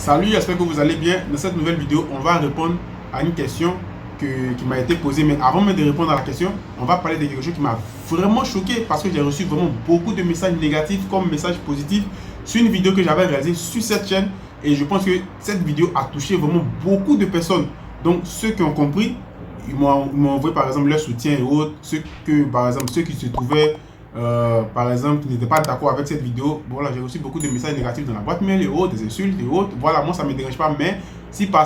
Salut, j'espère que vous allez bien. Dans cette nouvelle vidéo, on va répondre à une question qui m'a été posée. Mais avant même de répondre à la question, on va parler de quelque chose qui m'a vraiment choqué parce que j'ai reçu vraiment beaucoup de messages négatifs comme messages positifs sur une vidéo que j'avais réalisée sur cette chaîne. Et je pense que cette vidéo a touché vraiment beaucoup de personnes. Donc, ceux qui ont compris, ils m'ont envoyé par exemple leur soutien et autres. Ceux qui se trouvaient par exemple, qui n'étaient pas d'accord avec cette vidéo, voilà, j'ai reçu beaucoup de messages négatifs dans la boîte mail et autres, des insultes et autres. Voilà, moi ça ne me dérange pas, mais si par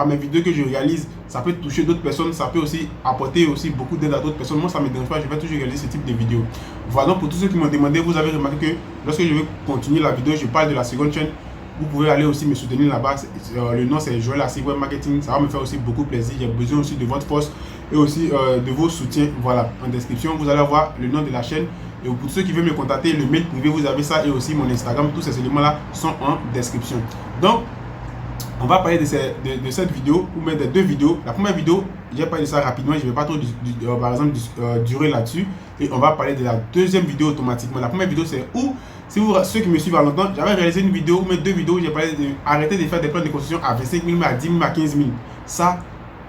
mes vidéos que je réalise, ça peut toucher d'autres personnes, ça peut aussi apporter aussi beaucoup d'aide à d'autres personnes, moi ça ne me dérange pas, je vais toujours réaliser ce type de vidéos. Voilà, donc pour tous ceux qui m'ont demandé, vous avez remarqué que lorsque je vais continuer la vidéo, je parle de la seconde chaîne. Vous pouvez aller aussi me soutenir là-bas. Le nom c'est Joël Assis Web Marketing. Ça va me faire aussi beaucoup plaisir. J'ai besoin aussi de votre force et aussi de vos soutiens. Voilà, en description, vous allez voir le nom de la chaîne. Et pour ceux qui veulent me contacter, le mail privé, vous avez ça et aussi mon Instagram. Tous ces éléments-là sont en description. Donc, on va parler de cette vidéo ou même des deux vidéos. La première vidéo, j'ai parlé de ça rapidement. Je ne vais pas trop, par exemple, durer là-dessus. Et on va parler de la deuxième vidéo automatiquement. La première vidéo, c'est où, si vous, ceux qui me suivent à longtemps, j'avais réalisé une vidéo ou même deux vidéos où j'ai parlé d'arrêter de faire des plans de construction à 25 000, à 10 000, à 15 000. Ça,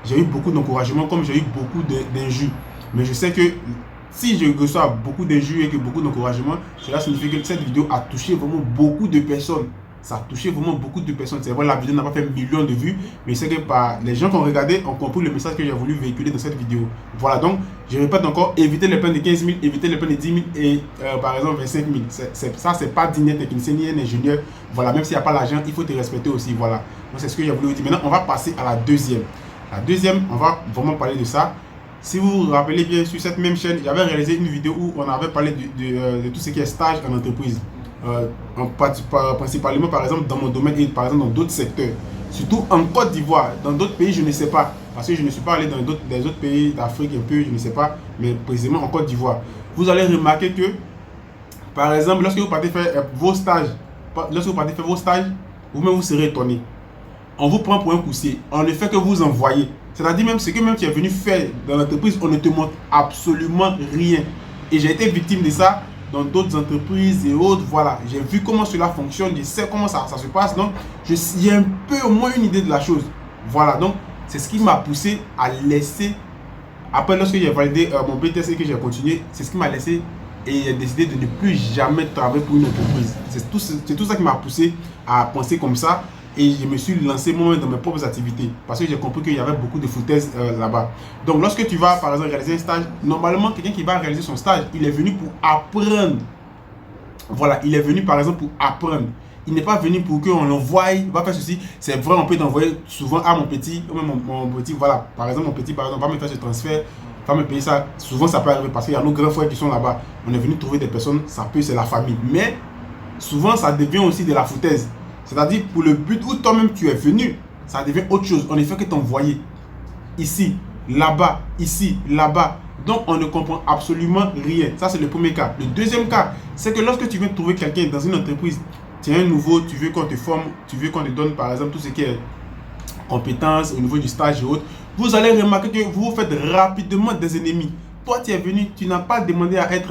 j'ai eu beaucoup d'encouragement comme j'ai eu beaucoup d'injures. Mais je sais que si je reçois beaucoup d'injures et que beaucoup d'encouragement, cela signifie que cette vidéo a touché vraiment beaucoup de personnes. Ça a touché vraiment beaucoup de personnes. C'est vrai, la vidéo n'a pas fait millions de vues, mais c'est que les gens qui ont regardé ont compris le message que j'ai voulu véhiculer dans cette vidéo. Voilà, donc je répète encore, évitez les plans de 15 000, évitez les plans de 10 000 et par exemple 25 000. Ça, c'est pas digne d'un technicien ni un ingénieur. Voilà, même s'il n'y a pas l'argent, il faut te respecter aussi. Voilà, donc c'est ce que j'ai voulu dire. Maintenant, on va passer à la deuxième. La deuxième, on va vraiment parler de ça. Si vous vous rappelez bien, sur cette même chaîne, j'avais réalisé une vidéo où on avait parlé de tout ce qui est stage en entreprise. Principalement, par exemple, dans mon domaine et par exemple dans d'autres secteurs. Surtout en Côte d'Ivoire. Dans d'autres pays, je ne sais pas. Parce que je ne suis pas allé dans des autres pays d'Afrique un peu, je ne sais pas. Mais précisément en Côte d'Ivoire. Vous allez remarquer que, par exemple, lorsque vous partez faire vos stages, vous-même vous serez étonné. On vous prend pour un coursier. On ne fait que vous envoyer. C'est-à-dire même ce que même tu es venu faire dans l'entreprise, on ne te montre absolument rien. Et j'ai été victime de ça dans d'autres entreprises et autres. Voilà, j'ai vu comment cela fonctionne, je sais comment ça se passe. Donc, j'ai un peu au moins une idée de la chose. Voilà, donc c'est ce qui m'a poussé à laisser. Après, lorsque j'ai validé mon BTS et que j'ai continué, c'est ce qui m'a laissé et j'ai décidé de ne plus jamais travailler pour une entreprise. C'est tout ça qui m'a poussé à penser comme ça. Et je me suis lancé moi-même dans mes propres activités parce que j'ai compris qu'il y avait beaucoup de foutaises là-bas. Donc, lorsque tu vas, par exemple, réaliser un stage, normalement, quelqu'un qui va réaliser son stage, il est venu pour apprendre. Voilà, il est venu, par exemple, pour apprendre. Il n'est pas venu pour qu'on l'envoie, il va faire ceci. C'est vrai, on peut t'envoyer souvent à mon petit, ou même mon petit, voilà. Par exemple, mon petit, par exemple, va me faire ce transfert, va me payer ça. Souvent, ça peut arriver parce qu'il y a nos grands frères qui sont là-bas. On est venu trouver des personnes, ça peut, c'est la famille. Mais, souvent, ça devient aussi de la foutaise. C'est-à-dire pour le but où toi-même tu es venu, ça devient autre chose. On ne fait que t'envoyer ici, là-bas, ici, là-bas. Donc on ne comprend absolument rien. Ça c'est le premier cas. Le deuxième cas, c'est que lorsque tu viens trouver quelqu'un dans une entreprise, tu es un nouveau, tu veux qu'on te forme, tu veux qu'on te donne par exemple tout ce qui est compétences au niveau du stage et autres, vous allez remarquer que vous vous faites rapidement des ennemis. Toi tu es venu, tu n'as pas demandé à être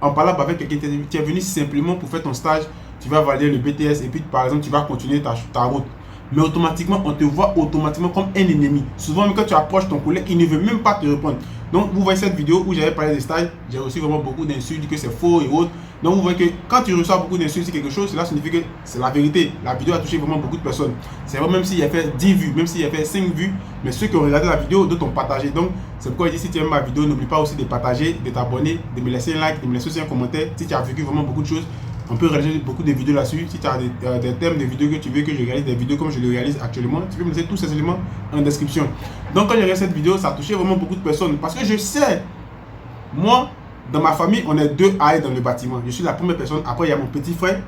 en palabre avec quelqu'un, tu es venu simplement pour faire ton stage. Tu vas valider le BTS et puis par exemple tu vas continuer ta route. Mais automatiquement, on te voit automatiquement comme un ennemi. Souvent, quand tu approches ton collègue, il ne veut même pas te répondre. Donc, vous voyez cette vidéo où j'avais parlé des stages, j'ai reçu vraiment beaucoup d'insultes, que c'est faux et autres. Donc, vous voyez que quand tu reçois beaucoup d'insultes sur quelque chose, cela signifie que c'est la vérité. La vidéo a touché vraiment beaucoup de personnes. C'est vrai, même s'il a fait 10 vues, même s'il a fait 5 vues, mais ceux qui ont regardé la vidéo, d'autres ont partagé. Donc, c'est pourquoi je dis, si tu aimes ma vidéo, n'oublie pas aussi de partager, de t'abonner, de me laisser un like, de me laisser aussi un commentaire. Si tu as vécu vraiment beaucoup de choses, on peut réaliser beaucoup de vidéos là-dessus. Si tu as des thèmes de vidéos que tu veux que je réalise, des vidéos comme je les réalise actuellement, tu peux me laisser tous ces éléments en description. Donc quand j'ai regardé cette vidéo, ça a touché vraiment beaucoup de personnes. Parce que je sais, moi, dans ma famille, on est deux à être dans le bâtiment. Je suis la première personne. Après, il y a mon petit frère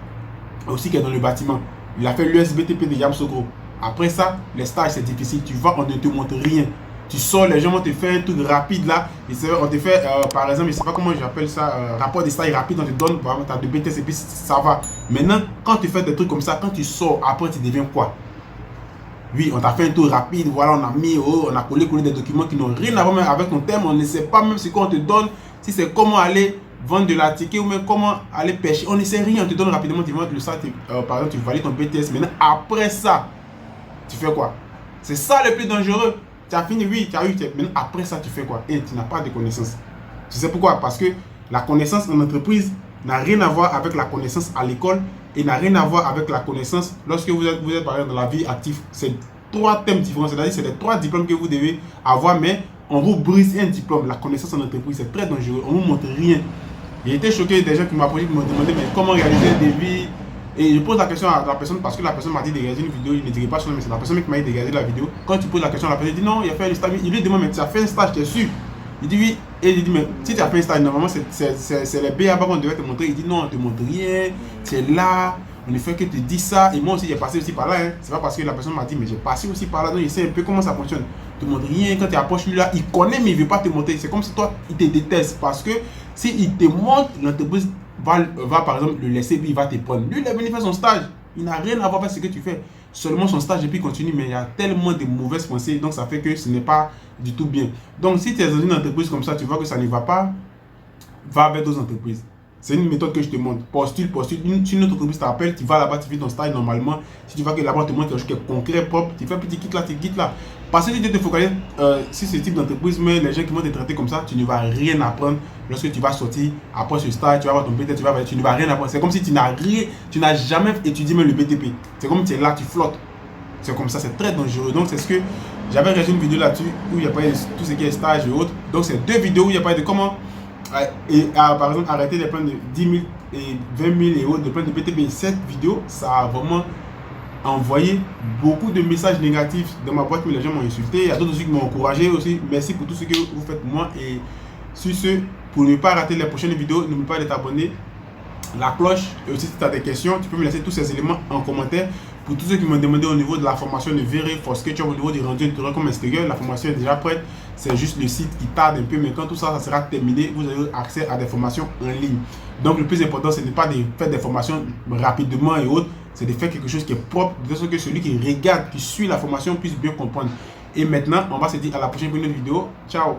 aussi qui est dans le bâtiment. Il a fait l'USBTP de Yamoussoukro. Après ça, les stages, c'est difficile. Tu vas, on ne te montre rien. Tu sors, les gens vont te faire un truc rapide là. Et on te fait, par exemple, je ne sais pas comment j'appelle ça, rapport de stage rapide, on te donne, par exemple, tu as de BTS et puis ça va. Maintenant, quand tu fais des trucs comme ça, quand tu sors, après tu deviens quoi? Oui, on t'a fait un tour rapide, voilà, on a mis, on a collé des documents qui n'ont rien à voir avec ton thème, on ne sait pas même ce qu'on te donne, si c'est comment aller vendre de la ticket ou même comment aller pêcher. On ne sait rien, on te donne rapidement, tu vends le sac, par exemple, tu valides ton BTS. Maintenant, après ça, tu fais quoi? C'est ça le plus dangereux. Tu as fini, oui, tu as eu. Maintenant, après ça, tu fais quoi? Et tu n'as pas de connaissances. Tu sais pourquoi? Parce que la connaissance en entreprise n'a rien à voir avec la connaissance à l'école et n'a rien à voir avec la connaissance lorsque vous êtes par exemple dans la vie active. C'est 3 thèmes différents, c'est-à-dire c'est les 3 diplômes que vous devez avoir, mais on vous brise un diplôme. La connaissance en entreprise, c'est très dangereux. On ne vous montre rien. J'ai été choqué des gens qui m'approchaient, qui m'ont demandé mais comment réaliser des devis. Et je pose la question à la personne parce que la personne m'a dit de réaliser une vidéo, il ne dirait pas son nom, mais c'est la personne qui m'a dit de réaliser la vidéo. Quand tu poses la question à la personne, il dit non, il a fait un stage. Il lui demande mais tu as fait un stage, tu es sûr? Il dit oui. Et il dit mais si tu as fait un stage, normalement c'est les BABA qu'on devait te montrer. Il dit non, on ne te montre rien, c'est là, on ne fait que te dire ça. Et moi aussi j'ai passé aussi par là. Hein. C'est pas parce que la personne m'a dit mais j'ai passé aussi par là, donc il sait un peu comment ça fonctionne. Il ne te montre rien, quand tu approches lui là, il connaît mais il ne veut pas te montrer. C'est comme si toi, il te déteste parce que s'il te montre, l'entreprise va par exemple le laisser, puis il va te prendre. Lui, il est venu faire son stage. Il n'a rien à voir avec ce que tu fais. Seulement son stage et puis il continue, mais il y a tellement de mauvaises pensées, donc ça fait que ce n'est pas du tout bien. Donc si tu es dans une entreprise comme ça, tu vois que ça ne va pas, va vers d'autres entreprises. C'est une méthode que je te montre. Postule. Si une autre entreprise t'appelle, tu vas là-bas, tu fais ton stage normalement. Si tu vois que là-bas, on te montre quelque chose qui est concret, propre, tu fais un petit kit là, Parce que si tu te focalises sur ce type d'entreprise, mais les gens qui vont te traiter comme ça, tu ne vas rien apprendre. Lorsque tu vas sortir après ce stage, tu vas avoir ton BTP, tu ne vas rien apprendre. C'est comme si tu n'as jamais étudié même le BTP. C'est comme si tu es là, tu flottes. C'est comme ça, c'est très dangereux. Donc c'est ce que j'avais réalisé une vidéo là-dessus où il y a pas tout ce qui est stage et autres. Donc c'est 2 vidéos où il y a pas de comment par exemple arrêter les plans de 10 000 et 20 000 et autres, de plans de BTP. Cette vidéo, ça a vraiment envoyé beaucoup de messages négatifs dans ma boîte, mais les gens m'ont insulté. Il y a d'autres aussi qui m'ont encouragé aussi. Merci pour tout ce que vous faites pour moi. Et sur ce, pour ne pas rater les prochaines vidéos, n'oublie pas de t'abonner, la cloche, et aussi si tu as des questions, tu peux me laisser tous ces éléments en commentaire. Pour tous ceux qui m'ont demandé au niveau de la formation de Very for SketchUp, au niveau du rendu intérieur comme extérieur, la formation est déjà prête. C'est juste le site qui tarde un peu, mais quand tout ça, ça sera terminé, vous aurez accès à des formations en ligne. Donc le plus important, ce n'est pas de faire des formations rapidement et autres, c'est de faire quelque chose qui est propre, de sorte que celui qui regarde, qui suit la formation puisse bien comprendre. Et maintenant, on va se dire à la prochaine vidéo. Ciao!